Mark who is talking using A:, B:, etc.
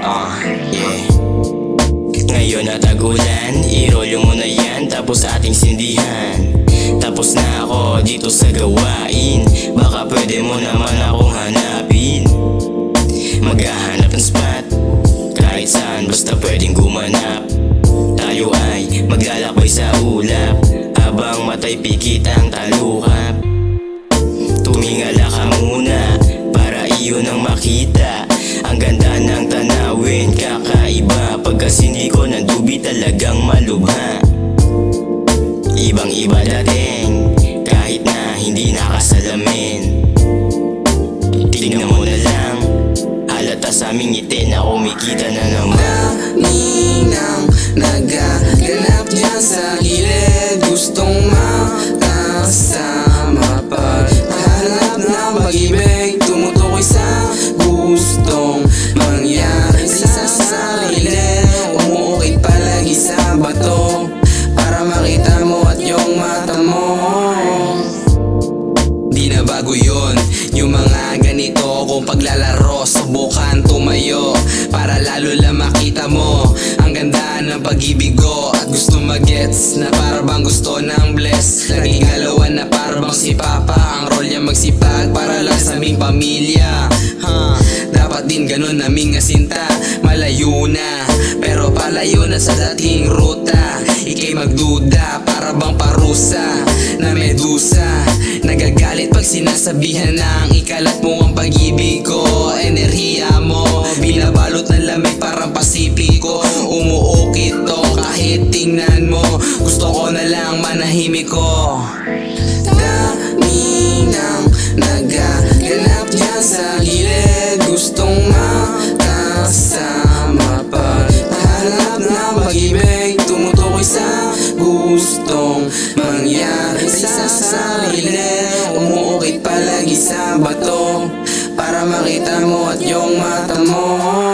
A: Yeah. Ngayon na tag-ulan, i-roll mo na yan, tapos ating sindihan. Tapos na ako dito sa gawain, baka pwede mo naman akong hanapin. Maghahanap ng spot, kahit saan basta pwedeng gumanap. Tayo ay maglalakbay sa ulap, habang matay pikit ang talukap. Tumingala ka muna, para iyon ang makita. Ang ganda ng tanawin, kakaiba. Pagkasindi ko ng dubi talagang malubha. Ibang iba dating, kahit na hindi nakasalamin. Tignan mo na lang, halata sa aming ngiti na kumikita na naman.
B: Dami nang nagaganap dyan sa gilid, gustong makasama. Paghanap ng pag-ibig, tumutukoy sa gustong mangyari sa sarili. Umuukit palagi sa bato, para makita mo at yung mata mo. Di na bago yun, yung mga ganito kung paglalaro. Subukan tumayo, para lalo lang makita mo ang ganda ng pag-ibig ko. At gusto magets na para bang gusto ng bless. Laging galawan na para bang si Papa, ang role niya magsipag para lang sa aming pamilya. Dapat din ganun naming asinta. Malayo na, pero palayo na sa dating ruta. Ika'y magduda, para bang parusa na medusa. Nagagalit pag sinasabihan ng ikalat mo ang pag-ibig ko. Enerhiya mo, binabalot ng lamig parang pasipiko. Umuukit to kahit tingnan mo, gusto ko na lang manahimik ko. Dami nang nagaganap dyan sa gilid, gustong makasama. Paghanap ng pag-ibig, tumutukoy sa gustong mangyari sa sarili. Umuukit palagi sa bato, para makita mo at yung mata mo.